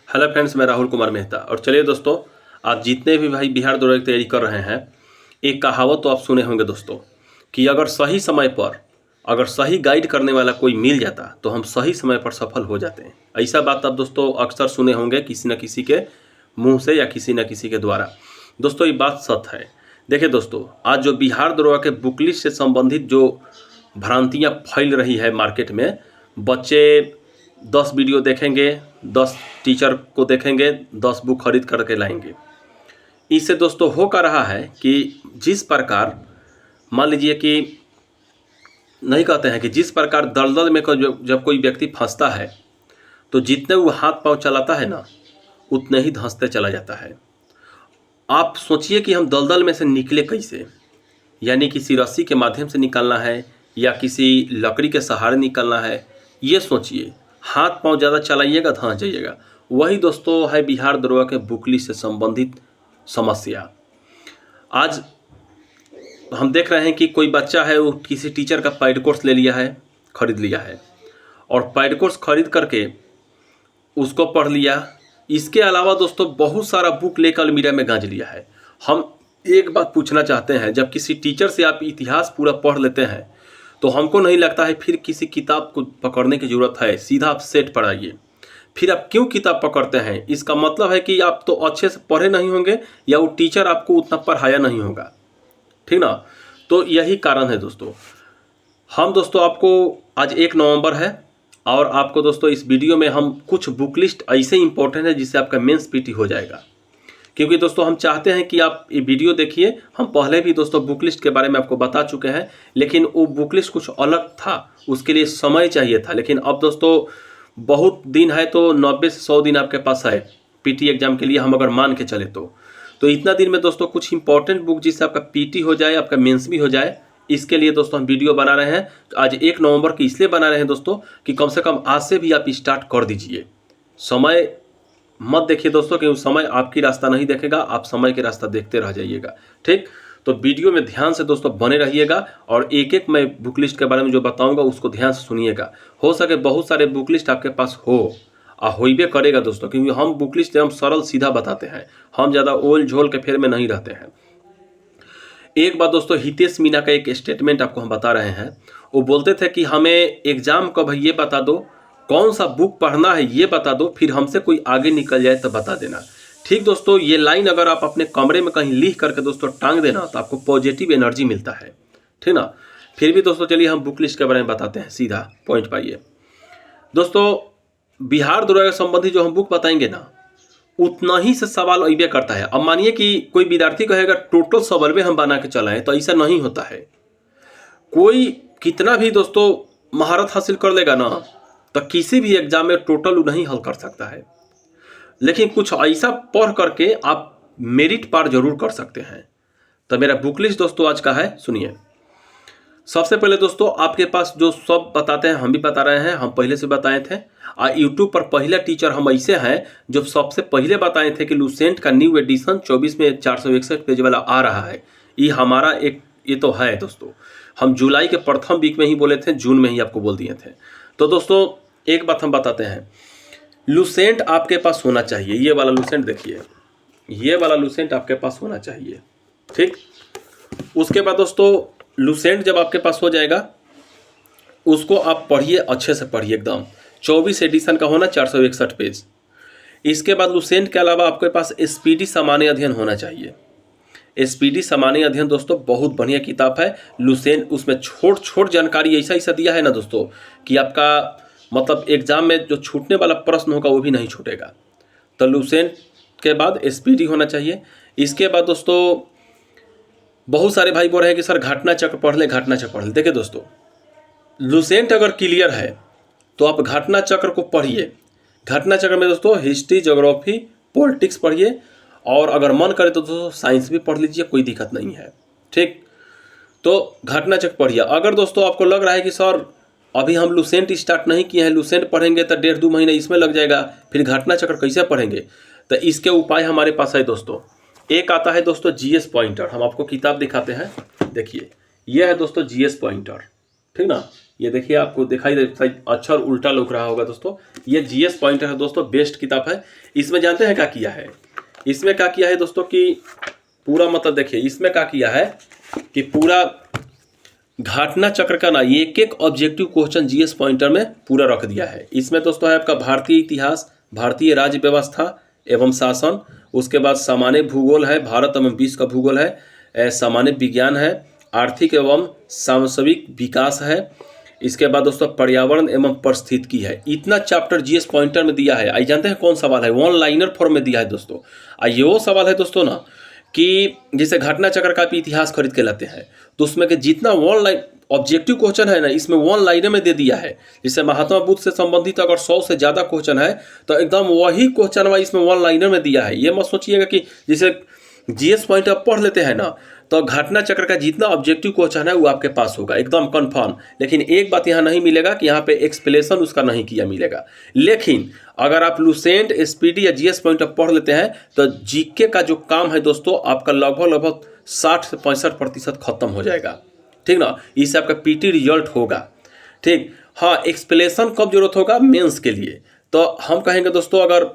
Hello friends, मैं राहुल कुमार मेहता। और चलिए दोस्तों, आप जितने भी भाई बिहार दौरे की तैयारी कर रहे हैं, एक कहावत तो आप सुने होंगे दोस्तों कि अगर सही समय पर अगर सही गाइड करने वाला कोई मिल जाता तो हम सही समय पर सफल हो जाते हैं। ऐसा बात आप दोस्तों अक्सर सुने होंगे किसी न किसी के मुंह से या किसी न किसी के द्वारा। दोस्तों ये बात सत्य है। देखिए दोस्तों, आज जो बिहार दरोगा के बुक लिस्ट से संबंधित जो भ्रांतियाँ फैल रही है मार्केट में, बच्चे 10 वीडियो देखेंगे, 10 टीचर को देखेंगे, 10 बुक खरीद करके लाएंगे। इससे दोस्तों हो क्या रहा है कि जिस प्रकार मान लीजिए कि नहीं कहते हैं कि जिस प्रकार दलदल में जब कोई व्यक्ति फंसता है तो जितने वो हाथ पांव चलाता है ना, उतने ही धंसते चला जाता है। आप सोचिए कि हम दलदल में से निकले कैसे, यानी किसी रस्सी के माध्यम से निकलना है या किसी लकड़ी के सहारे निकलना है। ये सोचिए, हाथ पांव ज़्यादा चलाइएगा धंस जाइएगा। वही दोस्तों है बिहार दरोगा के बुक लिस्ट से संबंधित समस्या। आज हम देख रहे हैं कि कोई बच्चा है, वो किसी टीचर का पेड कोर्स ले लिया है, खरीद लिया है और पेड कोर्स खरीद करके उसको पढ़ लिया। इसके अलावा दोस्तों बहुत सारा बुक लेकर अलमीरा में गांज लिया है। हम एक बात पूछना चाहते हैं, जब किसी टीचर से आप इतिहास पूरा पढ़ लेते हैं तो हमको नहीं लगता है फिर किसी किताब को पकड़ने की ज़रूरत है। सीधा आप सेट पर आइए। फिर आप क्यों किताब पकड़ते हैं? इसका मतलब है कि आप तो अच्छे से पढ़े नहीं होंगे या वो टीचर आपको उतना पढ़ाया नहीं होगा, ठीक ना। तो यही कारण है दोस्तों। हम दोस्तों आपको आज 1 नवंबर है और आपको दोस्तों इस वीडियो में हम कुछ बुक लिस्ट ऐसे इंपॉर्टेंट है जिससे आपका मेंस पीटी हो जाएगा। क्योंकि दोस्तों हम चाहते हैं कि आप ये वीडियो देखिए। हम पहले भी दोस्तों बुक लिस्ट के बारे में आपको बता चुके हैं, लेकिन वो बुक लिस्ट कुछ अलग था, उसके लिए समय चाहिए था। लेकिन अब दोस्तों बहुत दिन है तो 90 से 100 दिन आपके पास है पीटी एग्जाम के लिए, हम अगर मान के चले तो इतना दिन में दोस्तों कुछ इंपॉर्टेंट बुक जिससे आपका पीटी हो जाए, आपका मेंस भी हो जाए, इसके लिए दोस्तों हम वीडियो बना रहे हैं। तो आज 1 नवंबर की इसलिए बना रहे हैं दोस्तों कि कम से कम आज से भी आप स्टार्ट कर दीजिए। समय मत देखिए दोस्तों, क्योंकि समय आपकी रास्ता नहीं देखेगा, आप समय के रास्ता देखते रह जाइएगा। ठीक, तो वीडियो में ध्यान से दोस्तों बने रहिएगा और एक एक मैं बुक लिस्ट के बारे में जो बताऊंगा उसको ध्यान से सुनिएगा। हो सके बहुत सारे बुक लिस्ट आपके पास होइबे करेगा दोस्तों, क्योंकि हम बुक लिस्ट हम सरल सीधा बताते हैं, हम ज़्यादा ओल झोल के फेर में नहीं रहते हैं। एक बात दोस्तों, हितेश मीना का एक स्टेटमेंट आपको हम बता रहे हैं। वो बोलते थे कि हमें एग्जाम कब है ये बता दो, कौन सा बुक पढ़ना है ये बता दो, फिर हमसे कोई आगे निकल जाए तो बता देना। ठीक दोस्तों, ये लाइन अगर आप अपने कमरे में कहीं लिख करके दोस्तों टांग देना तो आपको पॉजिटिव एनर्जी मिलता है, ठीक ना। फिर भी दोस्तों चलिए हम बुक लिस्ट के बारे में बताते हैं, सीधा पॉइंट पाइए। दोस्तों बिहार दरोगा संबंधी जो हम बुक बताएंगे ना, उतना ही से सवाल अइबे करता है। अब मानिए कि कोई विद्यार्थी कहेगा टोटल सवाल हम बना के चलाएं, तो ऐसा नहीं होता है। कोई कितना भी दोस्तों महारत हासिल कर लेगा ना, तो किसी भी एग्जाम में टोटल नहीं हल कर सकता है। लेकिन कुछ ऐसा पढ़ करके आप मेरिट पार जरूर कर सकते हैं। तो मेरा बुक लिस्ट दोस्तों आज का है, सुनिए। सबसे पहले दोस्तों आपके पास जो सब बताते हैं, हम भी बता रहे हैं, हम पहले से बताए थे। यूट्यूब पर पहला टीचर हम ऐसे हैं जो सबसे पहले बताए थे कि लुसेंट का न्यू एडिशन 24 में 461 पेज वाला आ रहा है। ये हमारा एक ये तो है दोस्तों। हम जुलाई के प्रथम वीक में ही बोले थे, जून में ही आपको बोल दिए थे। तो दोस्तों एक बात हम बताते हैं, लुसेंट आपके पास होना चाहिए। ये वाला लुसेंट देखिए, ये वाला लुसेंट आपके पास होना चाहिए, ठीक। उसके बाद दोस्तों लुसेंट जब आपके पास हो जाएगा, उसको आप पढ़िए, अच्छे से पढ़िए एकदम। 24 एडिशन का होना, 461 पेज। इसके बाद लुसेंट के अलावा आपके पास एसपीडी सामान्य अध्ययन होना चाहिए। एसपीडी सामान्य अध्ययन दोस्तों बहुत बढ़िया किताब है। लुसेंट उसमें छोट छोट जानकारी ऐसा दिया है ना दोस्तों कि आपका मतलब एग्जाम में जो छूटने वाला प्रश्न होगा वो भी नहीं छूटेगा। तो लुसेंट के बाद एसपीडी होना चाहिए। इसके बाद दोस्तों बहुत सारे भाई बोल रहे हैं कि सर घटना चक्र पढ़ ले, घटना चक्र पढ़ ले। देखिए दोस्तों, लुसेंट अगर क्लियर है तो आप घटना चक्र को पढ़िए। घटना चक्र में दोस्तों हिस्ट्री, ज्योग्राफी, पॉलिटिक्स पढ़िए और अगर मन करे तो दोस्तों साइंस भी पढ़ लीजिए, कोई दिक्कत नहीं है, ठीक। तो घटना चक्र पढ़िए। अगर दोस्तों आपको लग रहा है कि सर अभी हम लुसेंट स्टार्ट नहीं किए हैं, लुसेंट पढ़ेंगे तो 1.5-2 महीने इसमें लग जाएगा, फिर घटना चक्र कैसे पढ़ेंगे, तो इसके उपाय हमारे पास है दोस्तों। एक आता है दोस्तों जीएस पॉइंटर। हम आपको किताब दिखाते हैं, देखिए ये है दोस्तों जीएस पॉइंटर, ठीक ना। ये देखिए आपको दिखाई दे अक्षर उल्टा लग रहा होगा दोस्तों। ये जीएस पॉइंटर है दोस्तों, बेस्ट किताब है। इसमें जानते हैं क्या किया है, इसमें क्या किया है दोस्तों कि पूरा मतलब देखिए इसमें क्या किया है कि पूरा घटना चक्र का ना एक एक ऑब्जेक्टिव क्वेश्चन जीएस पॉइंटर में पूरा रख दिया है। इसमें दोस्तों है आपका भारतीय इतिहास, भारतीय राज्य व्यवस्था एवं शासन, उसके बाद सामान्य भूगोल है, भारत एवं विश्व का भूगोल है, सामान्य विज्ञान है, आर्थिक एवं सांस्कृतिक विकास है, इसके बाद दोस्तों पर्यावरण एवं पारिस्थितिकी है। इतना चैप्टर जीएस पॉइंटर में दिया है। आई जानते हैं कौन सवाल है, वन लाइनर फॉर्म में दिया है दोस्तों। ये वो सवाल है दोस्तों ना कि जैसे घटना चक्र का भी इतिहास खरीद के लाते हैं, तो उसमें के जितना वन लाइन ऑब्जेक्टिव क्वेश्चन है ना, इसमें वन लाइनर में दे दिया है। जैसे महात्मा बुद्ध से संबंधित अगर 100 से ज़्यादा क्वेश्चन है तो एकदम वही क्वेश्चन इसमें वन लाइनर में दिया है। ये मत सोचिएगा कि जैसे जीएस पॉइंट आप पढ़ लेते हैं ना, तो घटना चक्र का जितना ऑब्जेक्टिव क्वेश्चन है वो आपके पास होगा एकदम कंफर्म। लेकिन एक बात यहाँ नहीं मिलेगा कि यहाँ पे एक्सप्लेनेशन उसका नहीं किया मिलेगा। लेकिन अगर आप लुसेंट, एसपीडी या जीएस पॉइंट आप पढ़ लेते हैं तो जीके का जो काम है दोस्तों आपका लगभग 60 से 65% खत्म हो जाएगा, ठीक ना। इससे आपका पीटी रिजल्ट होगा, ठीक। हाँ, एक्सप्लेनेशन कब जरूरत होगा, मेंस के लिए। तो हम कहेंगे दोस्तों अगर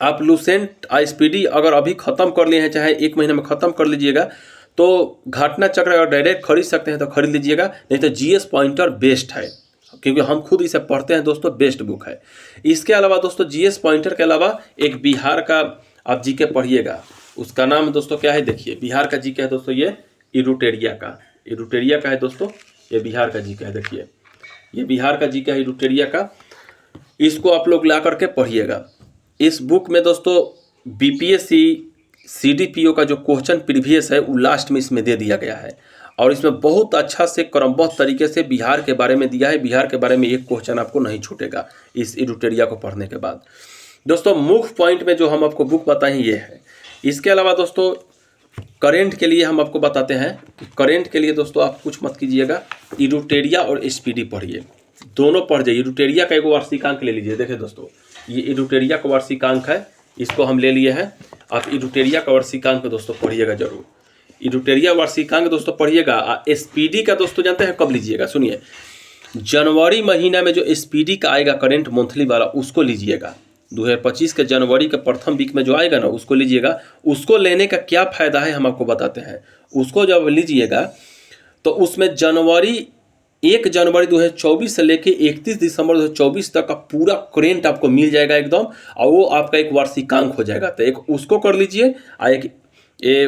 आप लुसेंट एसपीडी अगर अभी ख़त्म कर लिए हैं, चाहे 1 महीने में ख़त्म कर लीजिएगा, तो घटना चक्र अगर डायरेक्ट खरीद सकते हैं तो खरीद लीजिएगा, नहीं तो जीएस पॉइंटर बेस्ट है, क्योंकि हम खुद इसे पढ़ते हैं दोस्तों, बेस्ट बुक है। इसके अलावा दोस्तों जीएस पॉइंटर के अलावा एक बिहार का आप जीके पढ़िएगा, उसका नाम दोस्तों क्या है, देखिए बिहार का जीके है दोस्तों, ये इरुटेरिया का है दोस्तों, ये बिहार का जीके है। देखिए ये बिहार का जीके है इरुटेरिया का, इसको आप लोग ला करके पढ़िएगा। इस बुक में दोस्तों बीपीएससी सीडीपीओ का जो क्वेश्चन प्रीवियस है वो लास्ट में इसमें दे दिया गया है, और इसमें बहुत अच्छा से क्रमबद्ध तरीके से बिहार के बारे में दिया है। बिहार के बारे में एक क्वेश्चन आपको नहीं छूटेगा इस इरुटेरिया को पढ़ने के बाद। दोस्तों मुख्य पॉइंट में जो हम आपको बुक बताएं ये है। इसके अलावा दोस्तों करेंट के लिए हम आपको बताते हैं कि करेंट के लिए दोस्तों आप कुछ मत कीजिएगा, इरुटेरिया और एसपीडी पढ़िए, दोनों पढ़ जाइए। इरुटेरिया का एक वार्षिकांक ले लीजिए। देखिए दोस्तों ये इरुटेरिया का वार्षिकांक है, इसको हम ले लिए हैं। आप इरुटेरिया का वार्षिकांक दोस्तों पढ़िएगा जरूर, इरुटेरिया वार्षिकांक दोस्तों पढ़िएगा। एसपीडी का दोस्तों जानते हैं कब लीजिएगा, सुनिए, जनवरी महीना में जो एसपीडी का आएगा करेंट मंथली वाला उसको लीजिएगा। 2025 के जनवरी के प्रथम वीक में जो आएगा ना उसको लीजिएगा। उसको लेने का क्या फ़ायदा है हम आपको बताते हैं। उसको जब लीजिएगा तो उसमें 1 जनवरी 2024 से लेके 31 दिसंबर 2024 तक का पूरा करेंट आपको मिल जाएगा एकदम, और वो आपका एक वार्षिकांक हो जाएगा। तो एक उसको कर लीजिए, एक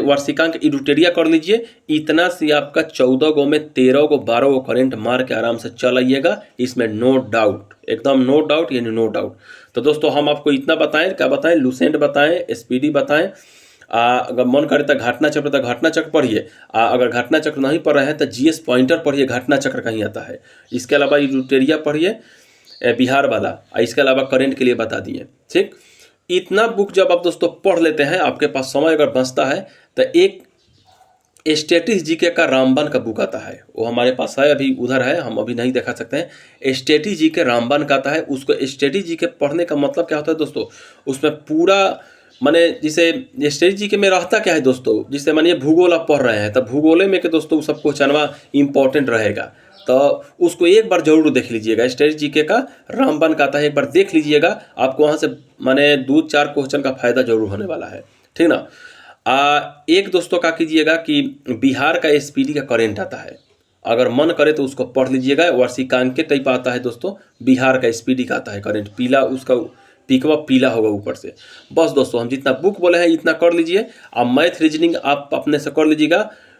वार्षिकांक इरुटेरिया कर लीजिए। इतना से आपका 14 गो में 13 गो 12 गो करेंट मार के आराम से चल आइएगा, इसमें नो डाउट, एकदम नो डाउट, यानी नो डाउट। तो दोस्तों हम आपको इतना बताएं, क्या बताएं, लुसेंट बताएं, एसपीडी बताएं। अगर मन करे तो घटना चक्र पढ़िए। अगर घटना चक्र नहीं पढ़ रहे हैं तो जीएस पॉइंटर पढ़िए, घटना चक्र कहीं आता है। इसके अलावा इरुटेरिया पढ़िए बिहार वाला, इसके अलावा करेंट के लिए बता दिए, ठीक। इतना बुक जब आप दोस्तों पढ़ लेते हैं, आपके पास समय अगर बचता है तो एक स्टैटिक्स जीके का रामबन का बुक आता है, वो हमारे पास है, अभी उधर है, हम अभी नहीं दिखा सकते हैं। स्टैटिक्स जीके रामबन का आता है। उसको स्टैटिक्स जीके पढ़ने का मतलब क्या होता है दोस्तों, उसमें पूरा माने जिसे स्टैटिक्स जीके में रहता क्या है दोस्तों, जिसे मानिए भूगोल आप पढ़ रहे हैं तो भूगोल में के दोस्तों सब क्वेश्चनवा इंपॉर्टेंट रहेगा, तो उसको एक बार जरूर देख लीजिएगा। स्टैटिक्स जीके का रामबन का आता है, एक बार देख लीजिएगा, आपको वहाँ से माने 2-4 क्वेश्चन का फायदा जरूर होने वाला है, ठीक ना। एक दोस्तों का कीजिएगा कि बिहार का एसपीडी का करेंट आता है, अगर मन करे तो उसको पढ़ लीजिएगा। वार्षिकांक के टाइप आता है दोस्तों, बिहार का एसपीडी का आता है करेंट, पीला उसका पिकवा पीला होगा ऊपर से। बस दोस्तों हम जितना बुक बोले हैं इतना कर लीजिए। अब मैथ रीजनिंग आप अपने से कर लीजिएगा।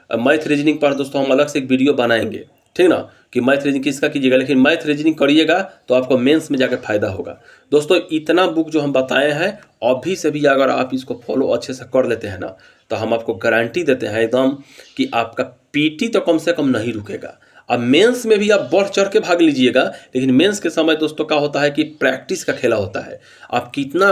मैथ रीजनिंग पर दोस्तों हम अलग से एक वीडियो बनाएंगे, ठीक ना, कि मैथ रीजनिंग किसका कीजिएगा, लेकिन मैथ रीजनिंग करिएगा तो आपको मेंस में जाकर फायदा होगा। दोस्तों इतना बुक जो हम बताए हैं अभी से भी अगर आप इसको फॉलो अच्छे से कर लेते हैं ना, तो हम आपको गारंटी देते हैं एकदम कि आपका पीटी तो कम से कम नहीं रुकेगा। अब मेंस में भी आप बढ़ चढ़ के भाग लीजिएगा, लेकिन मेंस के समय दोस्तों क्या होता है कि प्रैक्टिस का खेला होता है, आप कितना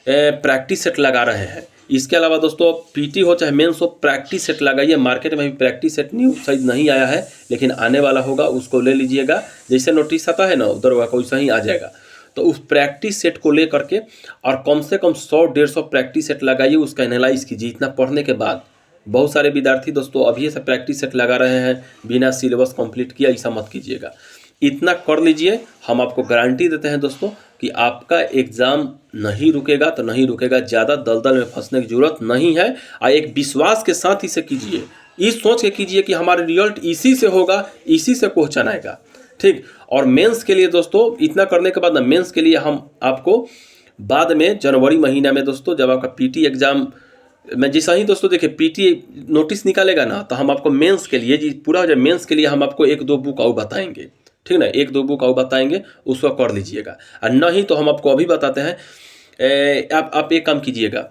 प्रैक्टिस सेट लगा रहे हैं। इसके अलावा दोस्तों पीटी हो चाहे मेंस हो, प्रैक्टिस सेट लगाइए। मार्केट में भी प्रैक्टिस सेट न्यू शायद नहीं आया है, लेकिन आने वाला होगा, उसको ले लीजिएगा। जैसे नोटिस आता है ना उधर वैसा ही आ जाएगा। तो उस प्रैक्टिस सेट को ले करके और कम से कम 100-150 प्रैक्टिस सेट लगाइए, उसका एनालाइज कीजिए। इतना पढ़ने के बाद बहुत सारे विद्यार्थी दोस्तों अभी से प्रैक्टिस सेट लगा रहे हैं बिना सिलेबस कंप्लीट किया, ऐसा मत कीजिएगा। इतना कर लीजिए, हम आपको गारंटी देते हैं दोस्तों कि आपका एग्ज़ाम नहीं रुकेगा तो नहीं रुकेगा, ज़्यादा दलदल में फंसने की ज़रूरत नहीं है। और एक विश्वास के साथ इसे कीजिए, इस सोच के कीजिए कि हमारा रिजल्ट इसी से होगा, इसी से क्वेश्चन आएगा, ठीक। और मेंस के लिए दोस्तों इतना करने के बाद ना, मेंस के लिए हम आपको बाद में जनवरी महीना में दोस्तों, जब आपका पीटी एग्ज़ाम में जैसा ही दोस्तों देखिए पीटी नोटिस निकालेगा ना, तो हम आपको मेंस के लिए जी पूरा जो मेंस के लिए हम आपको 1-2 बुक और बताएंगे, ठीक ना, 1-2 बुक और बताएंगे, उसको कर लीजिएगा। और नहीं तो हम आपको अभी बताते हैं, आप एक काम कीजिएगा,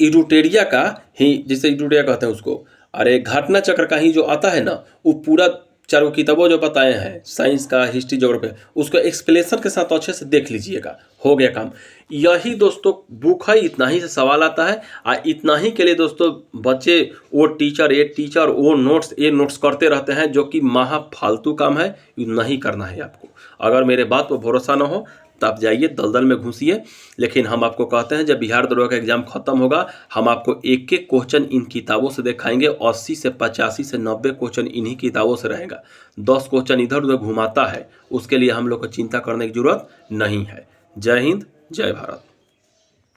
इरूटेरिया का ही, जैसे इरूटेरिया कहते हैं उसको, अरे घटना चक्र का ही जो आता है ना, वो पूरा 4 किताबों जो बताए हैं, साइंस का, हिस्ट्री, ज्योग्राफी, उसको एक्सप्लेनेशन के साथ अच्छे से देख लीजिएगा, हो गया काम। यही दोस्तों बुक है, इतना ही से सवाल आता है। इतना ही के लिए दोस्तों बच्चे वो टीचर वो नोट्स करते रहते हैं, जो कि महा फालतू काम है, ये नहीं करना है आपको। अगर मेरे बात पर भरोसा ना हो तो आप जाइए दलदल में घुसिए, लेकिन हम आपको कहते हैं जब बिहार दरोगा का एग्जाम खत्म होगा, हम आपको एक एक क्वेश्चन इन किताबों से दिखाएंगे। 80 से 85 से 90 क्वेश्चन इन्हीं किताबों से रहेगा। 10 क्वेश्चन इधर उधर घुमाता है, उसके लिए हम लोग को चिंता करने की जरूरत नहीं है। जय हिंद, जय भारत।